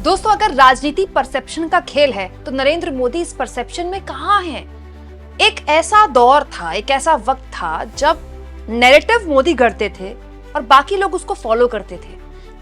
दोस्तों, अगर राजनीति परसेप्शन का खेल है तो नरेंद्र मोदी इस परसेप्शन में कहाँ हैं? एक ऐसा दौर था, एक ऐसा वक्त था जब नैरेटिव मोदी गढ़ते थे और बाकी लोग उसको फॉलो करते थे।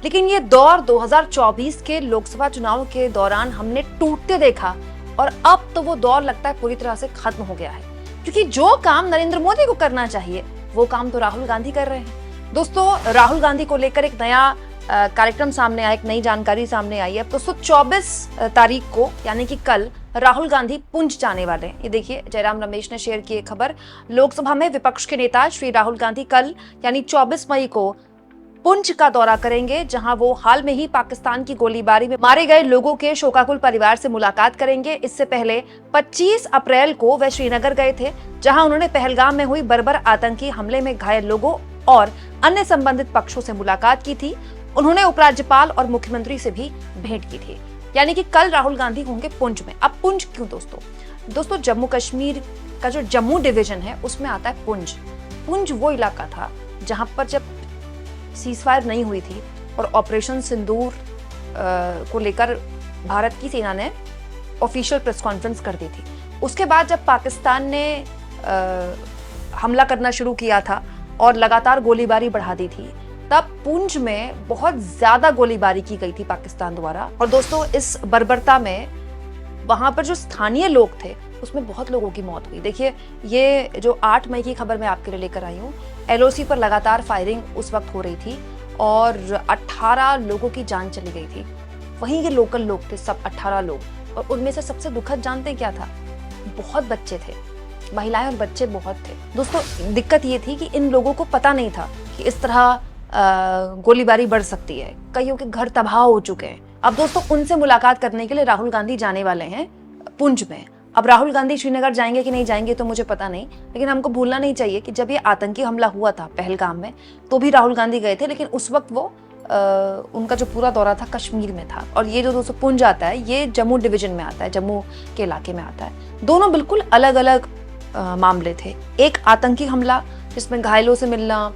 लेकिन ये दौर 2024 के लोकसभा चुनाव के दौरान हमने टूटते देखा और अब तो वो दौर लगता है पूरी तरह से खत्म हो गया है, क्योंकि जो काम नरेंद्र मोदी को करना चाहिए वो काम तो राहुल गांधी कर रहे हैं। दोस्तों, राहुल गांधी को लेकर एक नया कार्यक्रम सामने आया, एक नई जानकारी सामने आई है। दोस्तों, 24 तारीख को यानी कि कल राहुल गांधी पुंछ जाने वाले हैं। ये देखिए, जयराम रमेश ने शेयर की खबर। लोकसभा में विपक्ष के नेता श्री राहुल गांधी कल यानी 24 मई को पुंछ का दौरा करेंगे, जहां वो हाल में ही पाकिस्तान की गोलीबारी में मारे गए लोगों के शोकाकुल परिवार से मुलाकात करेंगे। इससे पहले 25 अप्रैल को वे श्रीनगर गए थे, जहां उन्होंने पहलगाम में हुई बर्बर आतंकी हमले में घायल लोगों और अन्य संबंधित पक्षों से मुलाकात की थी। उन्होंने उपराज्यपाल और मुख्यमंत्री से भी भेंट की थी। यानी कि कल राहुल गांधी होंगे पुंछ में। अब पुंछ क्यों दोस्तों, जम्मू कश्मीर का जो जम्मू डिवीजन है उसमें आता है पुंछ। पुंछ वो इलाका था जहां पर जब सीजफायर नहीं हुई थी और ऑपरेशन सिंदूर को लेकर भारत की सेना ने ऑफिशियल प्रेस कॉन्फ्रेंस कर दी थी। उसके बाद जब पाकिस्तान ने हमला करना शुरू किया था और लगातार गोलीबारी बढ़ा दी थी, तब पुंछ में बहुत ज्यादा गोलीबारी की गई थी पाकिस्तान द्वारा। और दोस्तों, इस बर्बरता में वहां पर जो स्थानीय लोग थे उसमें बहुत लोगों की मौत हुई। देखिए, ये जो 8 मई की खबर मैं आपके लिए लेकर आई हूँ, एलओसी पर लगातार फायरिंग उस वक्त हो रही थी और 18 लोगों की जान चली गई थी। वहीं के लोकल लोग थे, सब 18 लोग। और उनमें से सबसे दुखद जानते हैं क्या था? बहुत बच्चे थे, महिलाएं और बच्चे बहुत थे। दोस्तों, दिक्कत ये थी कि इन लोगों को पता नहीं था कि इस तरह गोलीबारी बढ़ सकती है। कईयों के घर तबाह हो चुके हैं। अब दोस्तों, उनसे मुलाकात करने के लिए राहुल गांधी जाने वाले हैं पुंछ में। अब राहुल गांधी श्रीनगर जाएंगे कि नहीं जाएंगे तो मुझे पता नहीं, लेकिन हमको भूलना नहीं चाहिए कि जब ये आतंकी हमला हुआ था पहलगाम में तो भी राहुल गांधी गए थे, लेकिन उस वक्त वो उनका जो पूरा दौरा था कश्मीर में था। और ये जो दोस्तों पुंछ आता है, ये जम्मू डिवीजन में आता है, जम्मू के इलाके में आता है। दोनों बिल्कुल अलग अलग मामले थे। एक आतंकी हमला जिसमें घायलों से मिलना,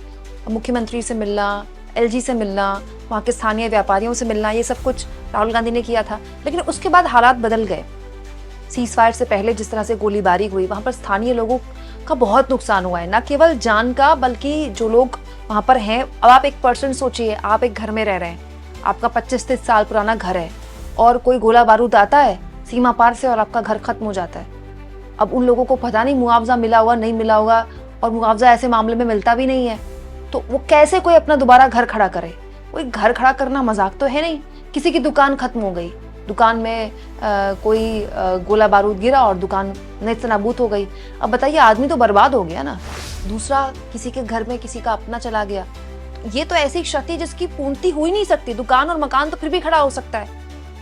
मुख्यमंत्री से मिलना, एलजी से मिलना, वहाँ के स्थानीय व्यापारियों से मिलना, ये सब कुछ राहुल गांधी ने किया था। लेकिन उसके बाद हालात बदल गए। सीजफायर से पहले जिस तरह से गोलीबारी हुई, वहाँ पर स्थानीय लोगों का बहुत नुकसान हुआ है, न केवल जान का बल्कि जो लोग वहाँ पर हैं। अब आप एक पर्सन सोचिए, आप एक घर में रह रहे हैं, आपका 25-30 साल पुराना घर है और कोई गोला बारूद आता है सीमा पार से और आपका घर खत्म हो जाता है। अब उन लोगों को पता नहीं मुआवजा मिला होगा नहीं मिला होगा, और मुआवजा ऐसे मामले में मिलता भी नहीं है, तो वो कैसे कोई अपना दोबारा घर खड़ा करे? कोई घर खड़ा करना मजाक तो है नहीं। किसी की दुकान खत्म हो गई, दुकान में कोई गोला बारूद गिरा और दुकान नेस्तनाबूत हो गई। अब बताइए, आदमी तो बर्बाद हो गया ना। दूसरा, किसी के घर में किसी का अपना चला गया, ये तो ऐसी क्षति जिसकी पूर्ति हो ही नहीं सकती। दुकान और मकान तो फिर भी खड़ा हो सकता है,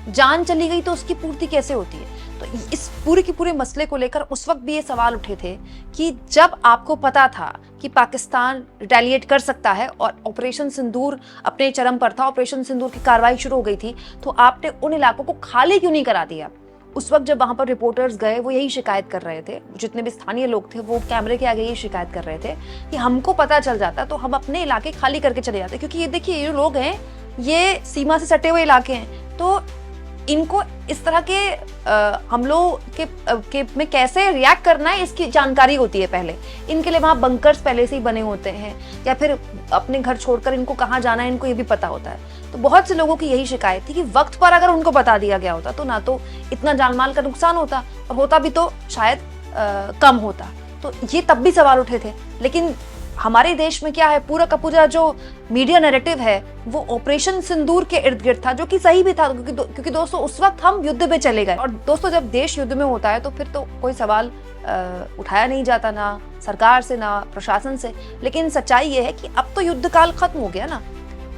जान चली गई तो उसकी पूर्ति कैसे होती है? तो इस पूरे के पूरे मसले को लेकर उस वक्त भी ये सवाल उठे थे कि जब आपको पता था कि पाकिस्तान रिटेलिएट कर सकता है और ऑपरेशन सिंदूर अपने चरम पर था, ऑपरेशन सिंदूर की कार्रवाई शुरू हो गई थी, तो आपने उन इलाकों को खाली क्यों नहीं करा दिया? उस वक्त जब वहां पर रिपोर्टर्स गए, वो यही शिकायत कर रहे थे, जितने भी स्थानीय लोग थे वो कैमरे के आगे यही शिकायत कर रहे थे कि हमको पता चल जाता तो हम अपने इलाके खाली करके चले जाते। क्योंकि ये देखिए, ये लोग हैं, ये सीमा से सटे हुए इलाके हैं, तो इनको इस तरह के हमलों के में कैसे रिएक्ट करना है इसकी जानकारी होती है पहले। इनके लिए वहाँ बंकर्स पहले से ही बने होते हैं, या फिर अपने घर छोड़कर इनको कहाँ जाना है इनको ये भी पता होता है। तो बहुत से लोगों की यही शिकायत थी कि वक्त पर अगर उनको बता दिया गया होता तो ना तो इतना जानमाल का नुकसान होता, और होता भी तो शायद कम होता। तो ये तब भी सवाल उठे थे। लेकिन हमारे देश में क्या है, पूरा का पूरा जो मीडिया नैरेटिव है वो ऑपरेशन सिंदूर के इर्द गिर्द था, जो कि सही भी था, क्योंकि दोस्तों उस वक्त हम युद्ध में चले गए। और दोस्तों, जब देश युद्ध में होता है तो फिर तो कोई सवाल उठाया नहीं जाता, ना सरकार से ना प्रशासन से। लेकिन सच्चाई ये है कि अब तो युद्ध काल खत्म हो गया ना,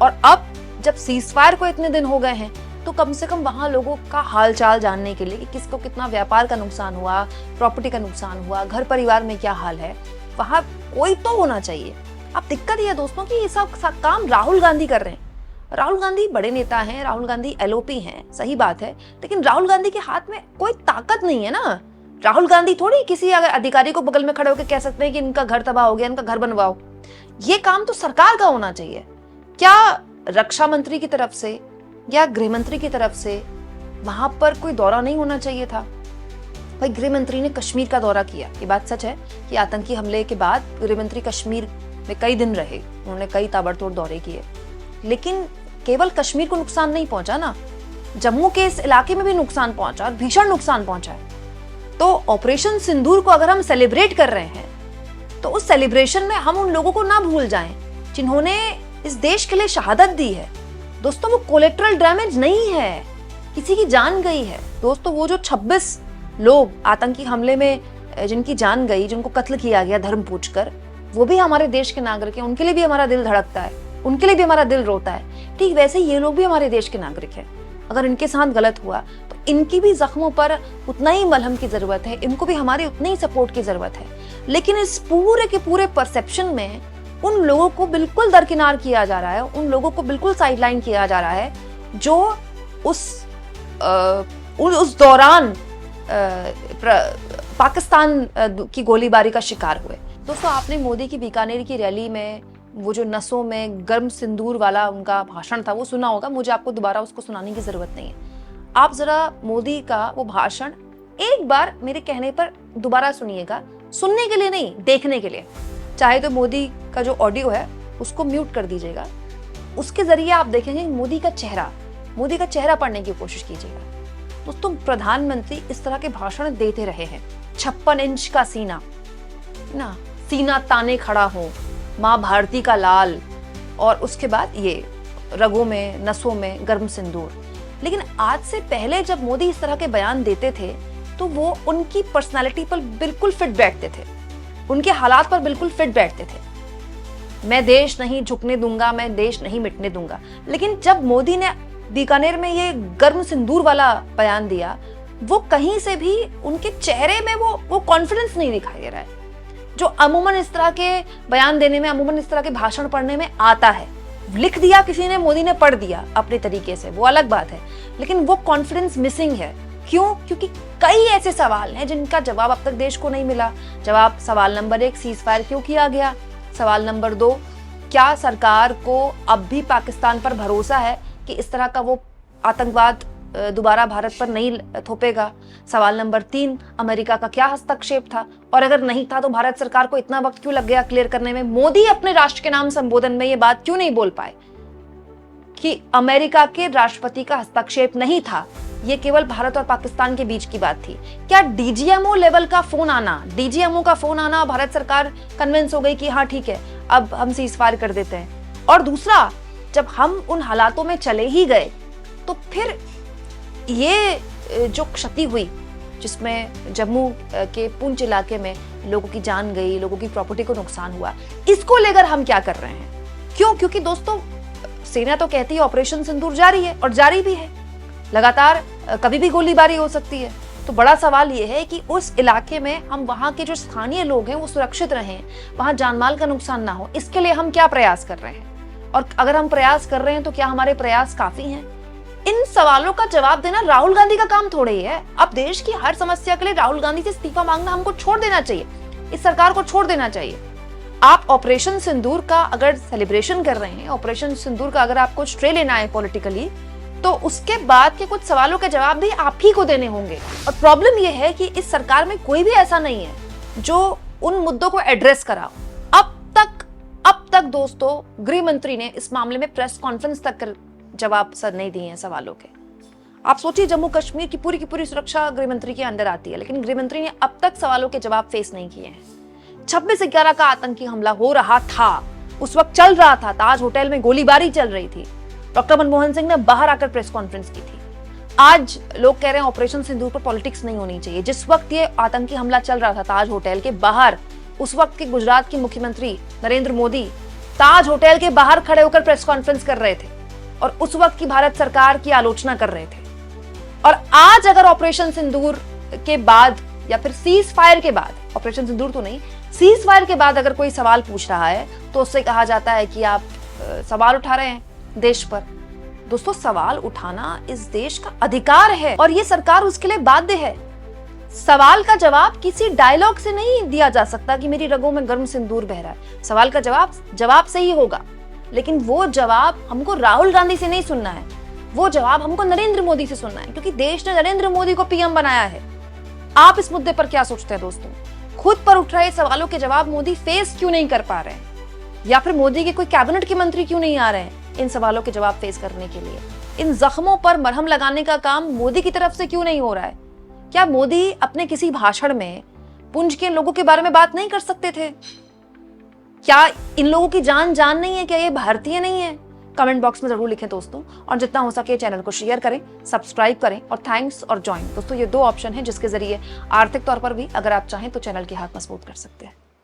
और अब जब सीजफायर को इतने दिन हो गए हैं तो कम से कम वहां लोगों का हालचाल जानने के लिए कि किसको कितना व्यापार का नुकसान हुआ, प्रॉपर्टी का नुकसान हुआ, घर परिवार में क्या हाल है, वहां कोई तो होना चाहिए। अब दिक्कत यह है दोस्तों कि ये सब काम राहुल गांधी कर रहे हैं। राहुल गांधी बड़े नेता हैं, राहुल गांधी एलओपी हैं, सही बात है, लेकिन राहुल गांधी के हाथ में कोई ताकत नहीं है ना। राहुल गांधी थोड़ी किसी अगर अधिकारी को बगल में खड़े होकर कह सकते हैं कि इनका घर तबाह हो गया, इनका घर बनवाओ। ये काम तो सरकार का होना चाहिए। क्या रक्षा मंत्री की तरफ से या गृह मंत्री की तरफ से वहां पर कोई दौरा नहीं होना चाहिए था। भाई गृह मंत्री ने कश्मीर का दौरा किया, ये बात सच है कि आतंकी हमले के बाद गृह मंत्री कश्मीर में कई दिन रहे, उन्होंने कई ताबड़तोड़ दौरे किए, लेकिन केवल कश्मीर को नुकसान नहीं पहुंचा ना, जम्मू के इस इलाके में भी नुकसान पहुंचा और भीषण नुकसान पहुंचा है। तो ऑपरेशन सिंदूर को अगर हम सेलिब्रेट कर रहे हैं तो उस सेलिब्रेशन में हम उन लोगों को ना भूल जाएं जिन्होंने इस देश के लिए शहादत दी है। दोस्तों वो कोलेट्रल डैमेज नहीं है, किसी की जान गई है। दोस्तों वो जो 26 लोग आतंकी हमले में जिनकी जान गई, जिनको कत्ल किया गया धर्म पूछकर, वो भी हमारे देश के नागरिक हैं, उनके लिए भी हमारा दिल धड़कता है, उनके लिए भी हमारा दिल रोता है। ठीक वैसे ये लोग भी हमारे देश के नागरिक हैं। अगर इनके साथ गलत हुआ तो इनकी भी जख्मों पर उतना ही मलहम की जरूरत है, इनको भी हमारी उतनी ही सपोर्ट की जरूरत है। लेकिन इस पूरे के पूरे परसेप्शन में उन लोगों को बिल्कुल दरकिनार किया जा रहा है, उन लोगों को बिल्कुल साइडलाइन किया जा रहा है जो उस दौरान पाकिस्तान की गोलीबारी का शिकार हुए। दोस्तों आपने मोदी की बीकानेर की रैली में वो जो नसों में गर्म सिंदूर वाला उनका भाषण था वो सुना होगा, मुझे आपको दोबारा उसको सुनाने की जरूरत नहीं है। आप जरा मोदी का वो भाषण एक बार मेरे कहने पर दोबारा सुनिएगा, सुनने के लिए नहीं, देखने के लिए। चाहे तो मोदी का जो ऑडियो है उसको म्यूट कर दीजिएगा, उसके जरिए आप देखेंगे मोदी का चेहरा पढ़ने की कोशिश कीजिएगा। दोस्तों प्रधानमंत्री इस तरह के भाषण देते रहे हैं, 56 इंच का सीना ना, सीना ताने खड़ा हो, माँ भारती का लाल, और उसके बाद ये रगों में नसों में गर्म सिंदूर। लेकिन आज से पहले जब मोदी इस तरह के बयान देते थे तो वो उनकी पर्सनालिटी पर बिल्कुल फिट बैठते थे, उनके हालात पर बिल्कुल फिट बैठते थे। मैं देश नहीं झुकने दूंगा, मैं देश नहीं मिटने दूंगा। लेकिन जब मोदी ने बीकानेर में ये गर्म सिंदूर वाला बयान दिया, वो कहीं से भी उनके चेहरे में वो कॉन्फिडेंस नहीं दिखाई दे रहा है जो अमूमन इस तरह के बयान देने में, अमूमन इस तरह के भाषण पढ़ने में आता है। लिख दिया किसी ने, मोदी ने पढ़ दिया अपने तरीके से, वो अलग बात है, लेकिन वो कॉन्फिडेंस मिसिंग है। क्यों? क्योंकि कई ऐसे सवाल हैं जिनका जवाब अब तक देश को नहीं मिला। जवाब सवाल नंबर 1, सीज फायर क्यों किया गया? सवाल नंबर 2, क्या सरकार को अब भी पाकिस्तान पर भरोसा है कि इस तरह का वो आतंकवाद दोबारा भारत पर नहीं थोपेगा? सवाल नंबर 3, अमेरिका का क्या हस्तक्षेप था, और अगर नहीं था तो भारत सरकार को इतना वक्त क्यों लग गया क्लियर करने में? मोदी अपने राष्ट्र के नाम संबोधन में ये बात क्यों नहीं बोल पाए कि अमेरिका के राष्ट्रपति का हस्तक्षेप नहीं था, ये केवल भारत और पाकिस्तान के बीच की बात थी? क्या डीजीएमओ लेवल का फोन आना, भारत सरकार कन्विंस हो गई कि हाँ ठीक है अब हम सीज फायर कर देते हैं? और दूसरा, जब हम उन हालातों में चले ही गए तो फिर ये जो क्षति हुई जिसमें जम्मू के पुंछ इलाके में लोगों की जान गई, लोगों की प्रॉपर्टी को नुकसान हुआ, इसको लेकर हम क्या कर रहे हैं? क्यों? क्योंकि दोस्तों सेना तो कहती है ऑपरेशन सिंदूर जारी है, और जारी भी है, लगातार कभी भी गोलीबारी हो सकती है। तो बड़ा सवाल ये है कि उस इलाके में हम, वहां के जो स्थानीय लोग हैं वो सुरक्षित रहें, वहां जानमाल का नुकसान ना हो, इसके लिए हम क्या प्रयास कर रहे हैं? और अगर हम प्रयास कर रहे हैं तो क्या हमारे प्रयास काफी हैं? इन सवालों का जवाब देना राहुल गांधी का काम थोड़े ही है। अब देश की हर समस्या के लिए राहुल गांधी से इस्तीफा मांगना हमको छोड़ देना चाहिए, इस सरकार को छोड़ देना चाहिए। आप ऑपरेशन सिंदूर का अगर सेलिब्रेशन कर रहे हैं, ऑपरेशन सिंदूर का अगर आपको श्रेय लेना है पॉलिटिकली, तो उसके बाद के कुछ सवालों के जवाब भी आप ही को देने होंगे। और प्रॉब्लम यह है कि इस सरकार में कोई भी ऐसा नहीं है जो उन मुद्दों को एड्रेस करा। अब तक दोस्तों गृह मंत्री ने इस मामले में प्रेस कॉन्फ्रेंस तक कर जवाब सर नहीं दिए हैं सवालों के। आप सोचिए, जम्मू कश्मीर की पूरी सुरक्षा गृह मंत्री के अंदर आती है, लेकिन गृह मंत्री ने अब तक सवालों के जवाब फेस नहीं किए हैं। 26/11 का आतंकी हमला हो रहा था, उस वक्त चल रहा था, ताज होटल में गोलीबारी चल रही थी, डॉक्टर मनमोहन सिंह ने बाहर आकर प्रेस कॉन्फ्रेंस की थी। आज लोग कह रहे हैं ऑपरेशन सिंदूर पर पॉलिटिक्स नहीं होनी चाहिए। जिस वक्त ये आतंकी हमला चल रहा था ताज होटल के बाहर, उस वक्त के गुजरात के मुख्यमंत्री नरेंद्र मोदी ताज होटल के बाहर खड़े होकर प्रेस कॉन्फ्रेंस कर रहे थे और उस वक्त की भारत सरकार की आलोचना कर रहे थे। और आज अगर ऑपरेशन सिंदूर के बाद या फिर सीज फायर के बाद, ऑपरेशन सिंदूर तो नहीं, सीज फायर के बाद अगर कोई सवाल पूछ रहा है तो उससे कहा जाता है कि आप सवाल उठा रहे हैं देश पर। दोस्तों, सवाल उठाना इस देश का अधिकार है और ये सरकार उसके लिए बाध्य है। सवाल का जवाब किसी डायलॉग से नहीं दिया जा सकता कि मेरी रगों में गर्म सिंदूर बह रहा है। सवाल का जवाब से ही होगा, लेकिन वो जवाब हमको राहुल गांधी से नहीं सुनना है, वो जवाब हमको नरेंद्र मोदी से सुनना है, क्योंकि देश ने नरेंद्र मोदी को पीएम बनाया है। आप इस मुद्दे पर क्या सोचते हैं दोस्तों? खुद पर उठ रहे सवालों के जवाब मोदी फेस क्यों नहीं कर पा रहे हैं, या फिर मोदी के कोई कैबिनेट के मंत्री क्यों नहीं आ रहे हैं इन सवालों के जवाब फेस करने के लिए? इन जख्मों पर मरहम लगाने का काम मोदी की तरफ से क्यों नहीं हो रहा है? क्या मोदी अपने किसी भाषण में पुंज के लोगों के बारे में बात नहीं कर सकते थे? क्या इन लोगों की जान नहीं है? क्या ये भारतीय नहीं है? कमेंट बॉक्स में जरूर लिखें दोस्तों, और जितना हो सके चैनल को शेयर करें, सब्सक्राइब करें, और थैंक्स और ज्वाइन। दोस्तों, ये 2 ऑप्शन हैं जिसके जरिए आर्थिक तौर पर भी अगर आप चाहें तो चैनल की हाथ मजबूत कर सकते हैं।